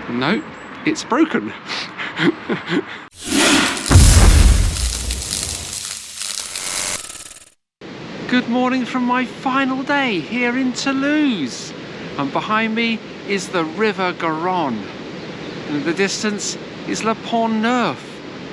No, it's broken. Good morning from my final day here in Toulouse. And behind me is the River Garonne. And in the distance is the Pont Neuf,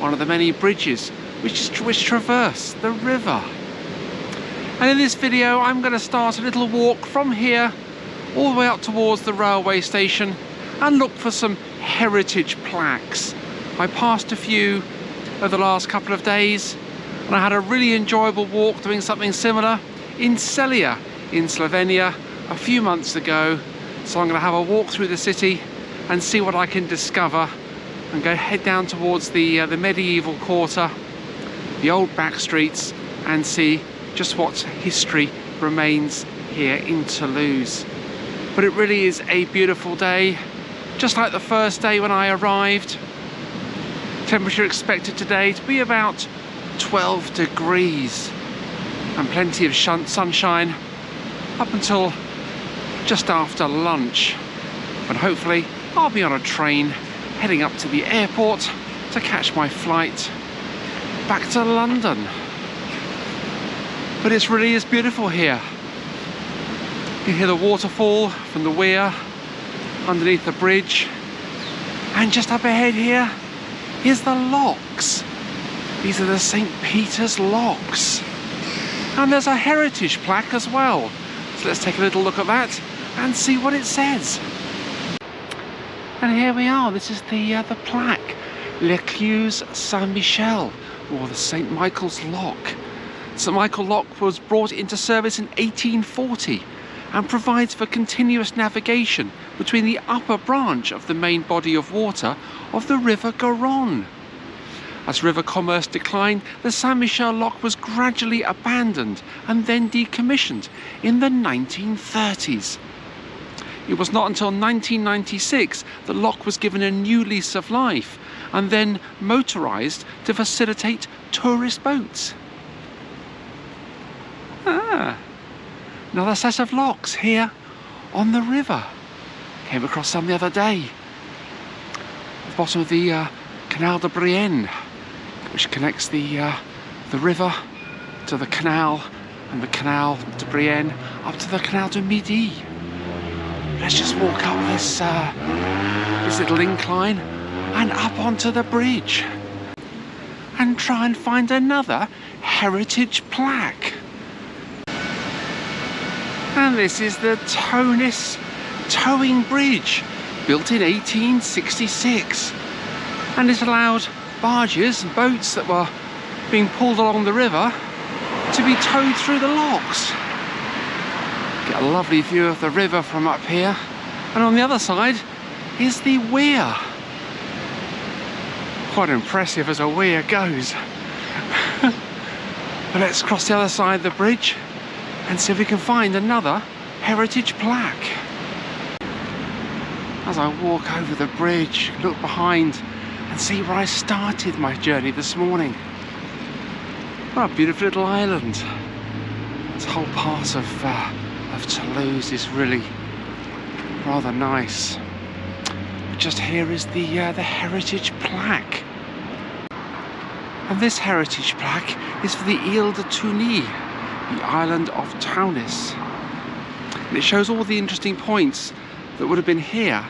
one of the many bridges which traverse the river. And in this video I'm going to start a little walk from here all the way up towards the railway station and look for some heritage plaques. I passed a few over the last couple of days and I had a really enjoyable walk doing something similar in Celje in Slovenia a few months ago. So I'm going to have a walk through the city and see what I can discover and head down towards the medieval quarter, the old back streets, and see just what history remains here in Toulouse. But it really is a beautiful day, just like the first day when I arrived. Temperature expected today to be about 12 degrees and plenty of sunshine up until just after lunch. But hopefully I'll be on a train heading up to the airport to catch my flight back to London. But it really is beautiful here. You hear the waterfall from the weir underneath the bridge, and just up ahead here is the locks. These are the St. Peter's locks, and there's a heritage plaque as well. So let's take a little look at that and see what it says. And here we are. This is the plaque, L'Écluse Saint-Michel, or the St. Michael's Lock. St. Michael Lock was brought into service in 1840 and provides for continuous navigation between the upper branch of the main body of water of the River Garonne. As river commerce declined, the Saint-Michel Lock was gradually abandoned and then decommissioned in the 1930s. It was not until 1996 the lock was given a new lease of life and then motorised to facilitate tourist boats. Another set of locks here on the river. Came across some the other day. At the bottom of the Canal de Brienne, which connects the river to the canal, and the Canal de Brienne up to the Canal de Midi. Let's just walk up this little incline and up onto the bridge and try and find another heritage plaque. And this is the Tounis towing bridge, built in 1866, and it allowed barges and boats that were being pulled along the river to be towed through the locks. Get a lovely view of the river from up here, and on the other side is the weir. Quite impressive as a weir goes. But let's cross the other side of the bridge and see if we can find another heritage plaque. As I walk over the bridge, look behind and see where I started my journey this morning. What a beautiful little island. This whole part of Toulouse is really rather nice. But just here is the heritage plaque. And this heritage plaque is for the Ile de Tounis, the island of Tounis. And it shows all the interesting points that would have been here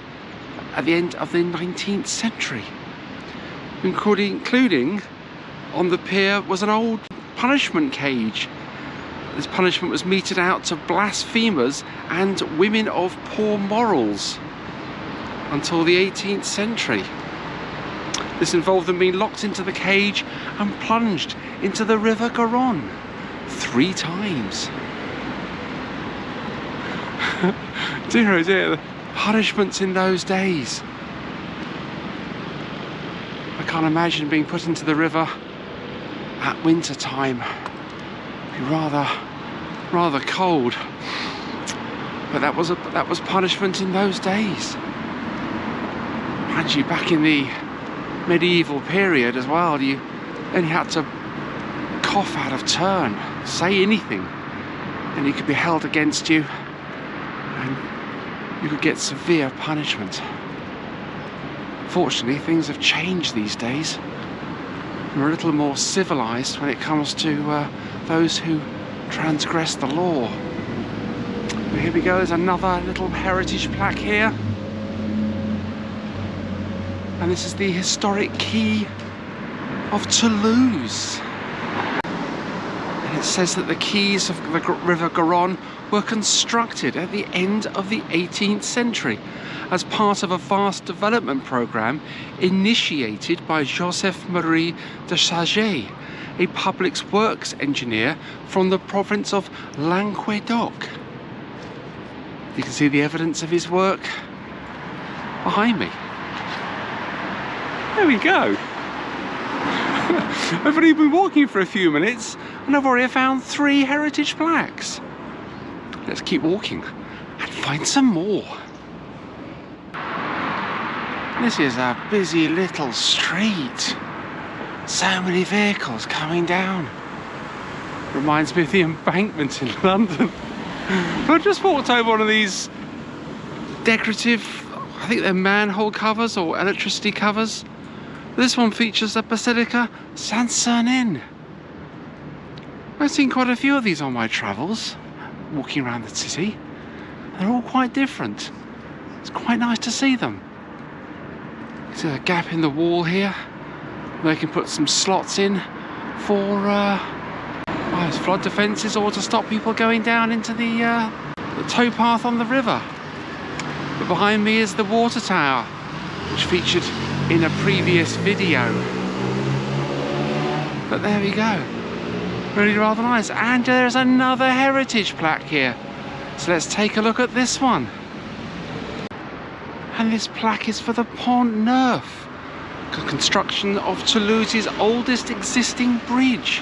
at the end of the 19th century. Including on the pier was an old punishment cage. This punishment was meted out to blasphemers and women of poor morals until the 18th century. This involved them being locked into the cage and plunged into the River Garonne 3 times. Dear oh dear, the punishments in those days. I can't imagine being put into the river at winter time. It'd be rather cold. But that was punishment in those days. Mind you, back in the medieval period as well, you only had to cough out of turn, say anything, and it could be held against you and you could get severe punishment. Unfortunately, things have changed these days. We're a little more civilized when it comes to those who transgress the law. But here we go, there's another little heritage plaque here. And this is the historic quay of Toulouse. And it says that the quays of the River Garonne were constructed at the end of the 18th century as part of a vast development programme initiated by Joseph-Marie de Saget, a public works engineer from the province of Languedoc. You can see the evidence of his work behind me. There we go. I've only been walking for a few minutes and I've already found 3 heritage plaques. Let's keep walking and find some more. This is a busy little street. So many vehicles coming down. Reminds me of the embankment in London. I just walked over one of these decorative, I think they're manhole covers or electricity covers. This one features a Basilica Saint-Sernin. I've seen quite a few of these on my travels, walking around the city. They're all quite different. It's quite nice to see them. There's a gap in the wall here. They can put some slots in for flood defences or to stop people going down into the towpath on the river. But behind me is the water tower, which featured in a previous video. But there we go. Really rather nice. And there's another heritage plaque here. So let's take a look at this one. And this plaque is for the Pont Neuf, the construction of Toulouse's oldest existing bridge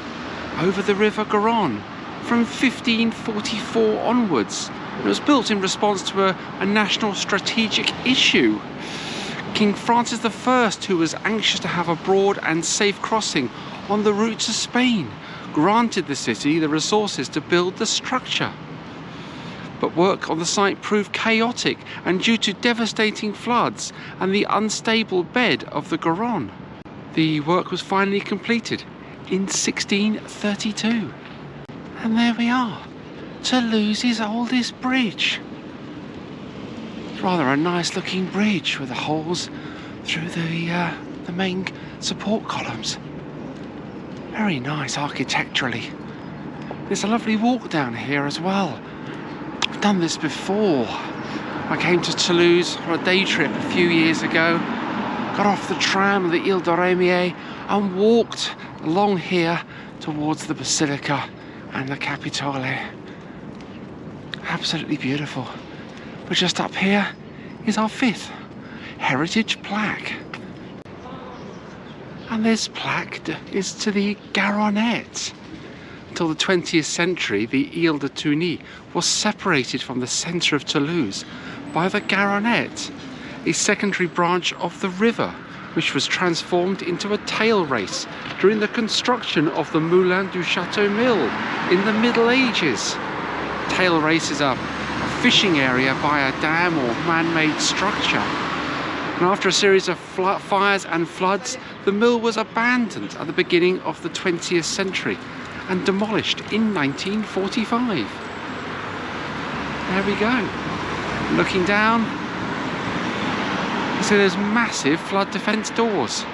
over the River Garonne from 1544 onwards. It was built in response to a national strategic issue. King Francis I, who was anxious to have a broad and safe crossing on the route to Spain, granted the city the resources to build the structure. But work on the site proved chaotic and due to devastating floods and the unstable bed of the Garonne. The work was finally completed in 1632. And there we are, Toulouse's oldest bridge. It's rather a nice looking bridge with the holes through the main support columns. Very nice architecturally. There's a lovely walk down here as well. I've done this before. I came to Toulouse on a day trip a few years ago, got off the tram at the Ile de Remier and walked along here towards the Basilica and the Capitole. Absolutely beautiful. But just up here is our 5th heritage plaque. And this plaque is to the Garonette. Until the 20th century, the Ile de Tounis was separated from the centre of Toulouse by the Garonette, a secondary branch of the river, which was transformed into a tail race during the construction of the Moulin du Château Mill in the Middle Ages. Tail race is a fishing area by a dam or man-made structure. And after a series of fires and floods, the mill was abandoned at the beginning of the 20th century and demolished in 1945. There we go. Looking down, you see there's massive flood defence doors.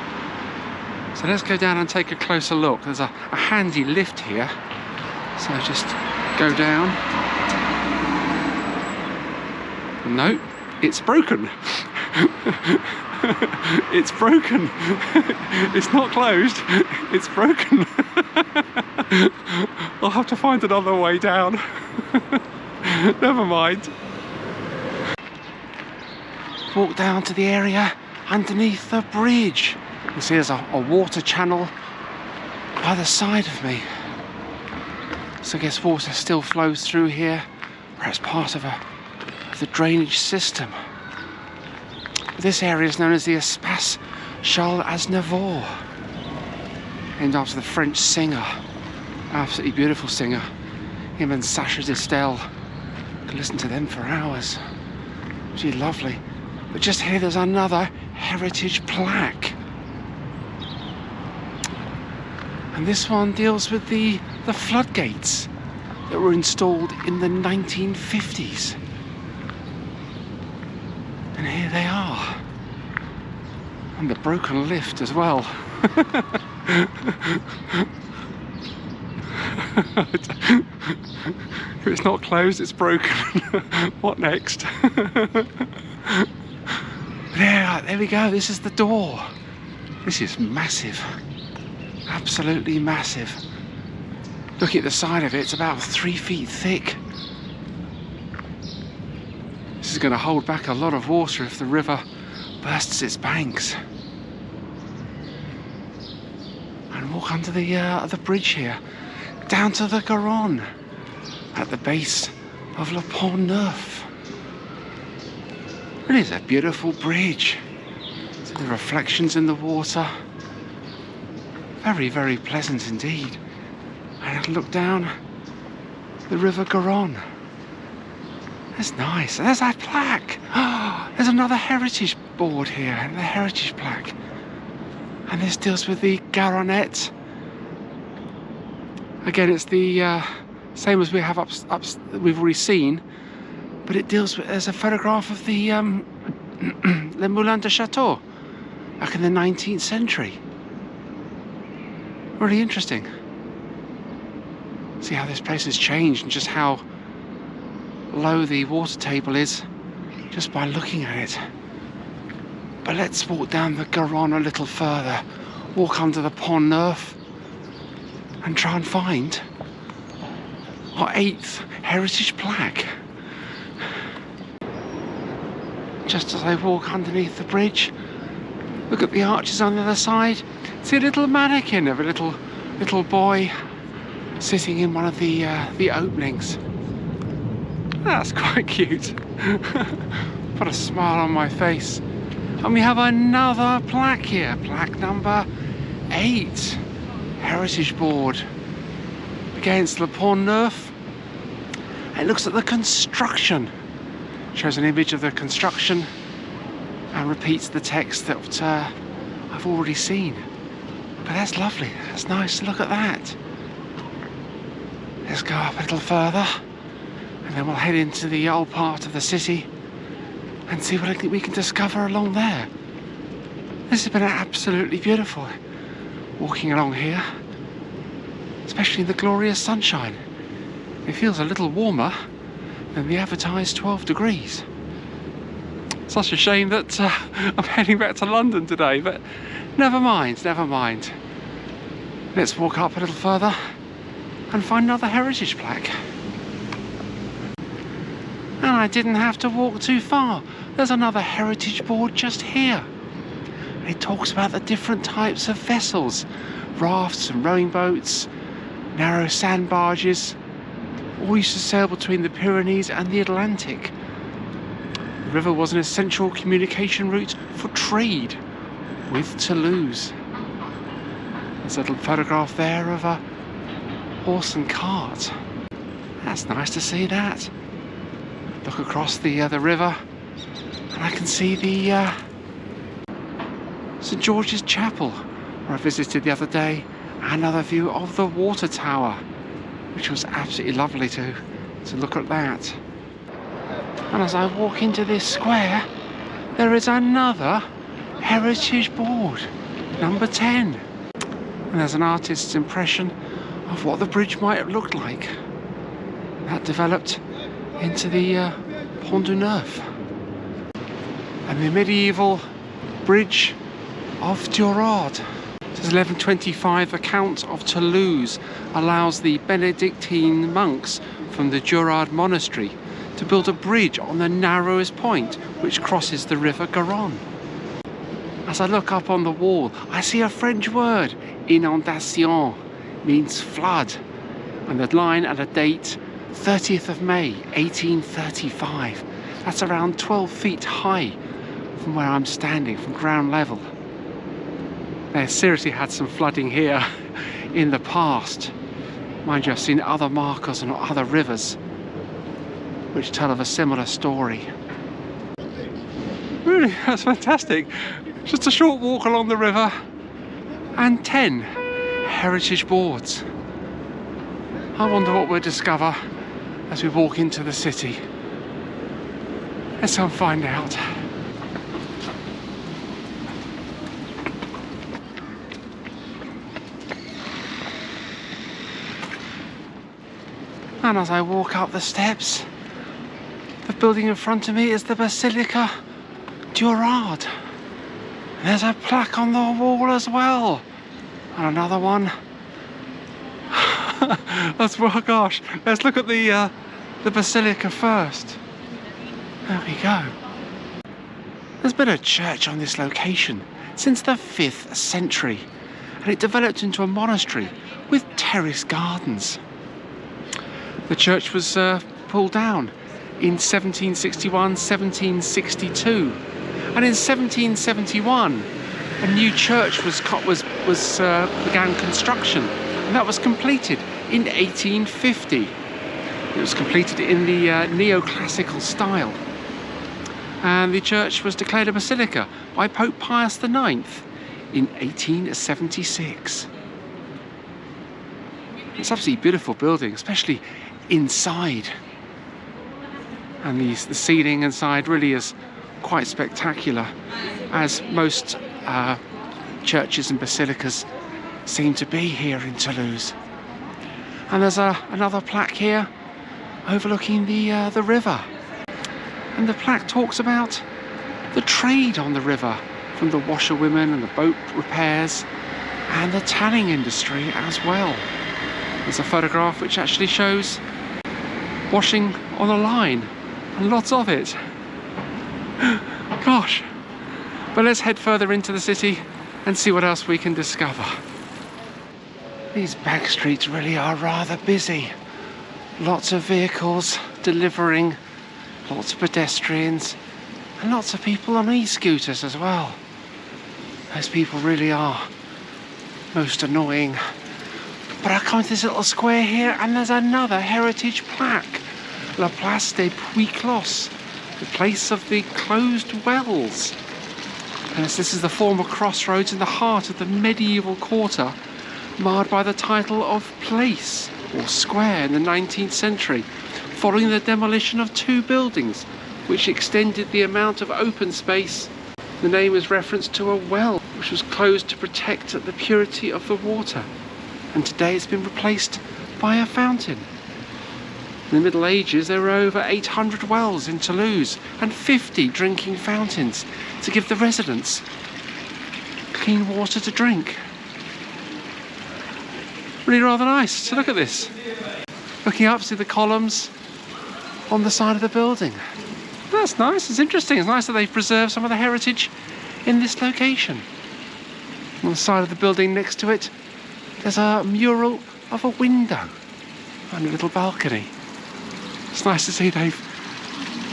So let's go down and take a closer look. There's a handy lift here. So just go down. No, it's broken. It's broken. It's not closed. It's broken. I'll have to find another way down. Never mind. Walk down to the area underneath the bridge. You see there's a water channel by the side of me. So I guess water still flows through here, perhaps part of the drainage system. This area is known as the Espace Charles Aznavour, named after the French singer, absolutely beautiful singer, him and Sacha Distel. Could listen to them for hours. She's lovely. But just here there's another heritage plaque. And this one deals with the floodgates that were installed in the 1950s. And here they are. And the broken lift as well. If it's not closed, it's broken. What next? There we go. This is the door. This is massive. Absolutely massive. Look at the side of it. It's about 3 feet thick. This is going to hold back a lot of water if the river bursts its banks. And walk under the bridge here, down to the Garonne, at the base of Le Pont Neuf. It is a beautiful bridge. See the reflections in the water. Very, very pleasant indeed. And I can look down the River Garonne. That's nice. There's that plaque. Oh, there's another heritage board here, the heritage plaque. And this deals with the Garonette. Again, it's the same as we have we've already seen, but it deals with, there's a photograph of the Le Moulin de Chateau back in the 19th century. Really interesting. See how this place has changed and just how low the water table is just by looking at it. But let's walk down the Garonne a little further, walk under the Pont Neuf and try and find our 8th heritage plaque. Just as I walk underneath the bridge, look at the arches on the other side, see a little mannequin of a little boy sitting in one of the openings. That's quite cute. Put a smile on my face. And we have another plaque here, plaque number 8, heritage board against Le Pont Neuf. It looks at the construction, shows an image of the construction and repeats the text that I've already seen. But that's lovely, that's nice, look at that. Let's go up a little further and then we'll head into the old part of the city and see what we can discover along there. This has been absolutely beautiful walking along here, especially in the glorious sunshine. It feels a little warmer than the advertised 12 degrees. Such a shame that I'm heading back to London today, but never mind, never mind. Let's walk up a little further and find another heritage plaque. And I didn't have to walk too far. There's another heritage board just here. It talks about the different types of vessels, rafts and rowing boats, narrow sand barges, all used to sail between the Pyrenees and the Atlantic. The river was an essential communication route for trade with Toulouse. There's a little photograph there of a horse and cart. That's nice to see that. Look across the river and I can see the St George's Chapel, where I visited the other day, and another view of the water tower, which was absolutely lovely to look at that. And as I walk into this square, there is another heritage board, number 10. And there's an artist's impression of what the bridge might have looked like. That developed into the Pont Neuf. And the medieval bridge of Daurade. It says 1125, the Count of Toulouse allows the Benedictine monks from the Daurade monastery to build a bridge on the narrowest point which crosses the River Garonne. As I look up on the wall, I see a French word, inondation, means flood, and the line and a date, 30th of May 1835. That's around 12 feet high from where I'm standing, from ground level. They seriously had some flooding here in the past. Mind you, I've seen other markers on other rivers which tell of a similar story. Really, that's fantastic. Just a short walk along the river and 10 heritage boards. I wonder what we'll discover as we walk into the city. Let's go and find out. And as I walk up the steps, the building in front of me is the Basilica Daurade. There's a plaque on the wall as well. And another one. Oh gosh, let's look at the Basilica first. There we go. There's been a church on this location since the 5th century, and it developed into a monastery with terrace gardens. The church was pulled down in 1761, 1762, and in 1771 a new church began construction, and that was completed in 1850. It was completed in the neoclassical style, and the church was declared a basilica by Pope Pius IX in 1876. It's absolutely beautiful building, especially inside, and the ceiling inside really is quite spectacular, as most churches and basilicas seem to be here in Toulouse. And there's another plaque here overlooking the river, and the plaque talks about the trade on the river, from the washerwomen and the boat repairs and the tanning industry as well. There's a photograph which actually shows washing on a line, and lots of it. Gosh. But let's head further into the city and see what else we can discover. These back streets really are rather busy. Lots of vehicles delivering, lots of pedestrians, and lots of people on e-scooters as well. Those people really are most annoying. But I come to this little square here, and there's another heritage plaque. La Place des Puits-Clots, the place of the closed wells. And this is the former crossroads in the heart of the medieval quarter, marred by the title of place or square in the 19th century, following the demolition of 2 buildings, which extended the amount of open space. The name is reference to a well, which was closed to protect the purity of the water, and today it's been replaced by a fountain. In the Middle Ages, there were over 800 wells in Toulouse and 50 drinking fountains to give the residents clean water to drink. Really rather nice. So look at this. Looking up, see the columns on the side of the building. That's nice. It's interesting. It's nice that they've preserved some of the heritage in this location. On the side of the building next to it, there's a mural of a window and a little balcony. It's nice to see they've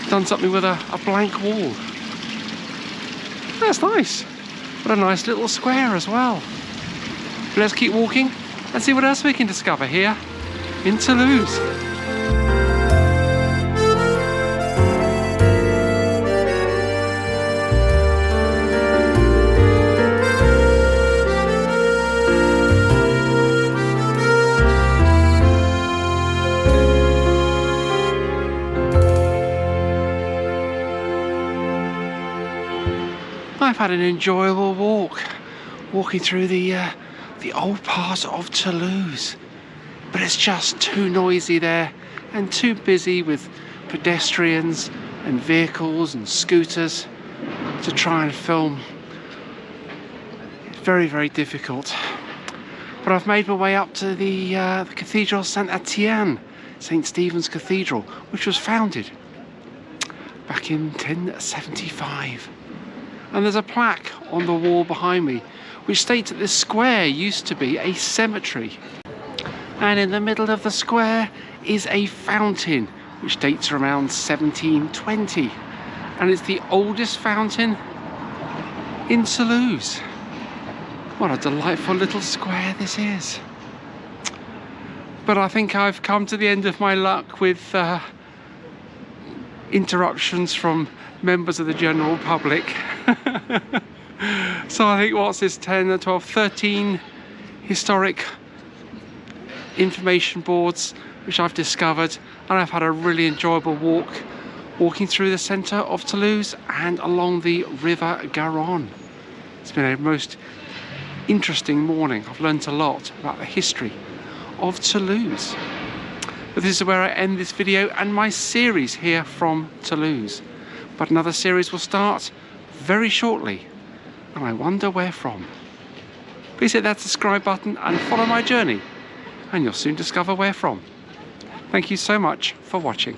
done something with a blank wall. That's nice. What a nice little square as well. But let's keep walking and see what else we can discover here in Toulouse. I've had an enjoyable walk, walking through the old part of Toulouse, but it's just too noisy there and too busy with pedestrians and vehicles and scooters to try and film. It's very, very difficult. But I've made my way up to the Cathedral Saint-Etienne, St. Stephen's Cathedral, which was founded back in 1075. And there's a plaque on the wall behind me which states that this square used to be a cemetery. And in the middle of the square is a fountain which dates around 1720. And it's the oldest fountain in Toulouse. What a delightful little square this is. But I think I've come to the end of my luck with interruptions from members of the general public. So I think, what's this, 10, 12, 13 historic information boards which I've discovered, and I've had a really enjoyable walking through the centre of Toulouse and along the River Garonne. It's been a most interesting morning. I've learnt a lot about the history of Toulouse. But this is where I end this video and my series here from Toulouse. But another series will start very shortly, and I wonder where from. Please hit that subscribe button and follow my journey, and you'll soon discover where from. Thank you so much for watching.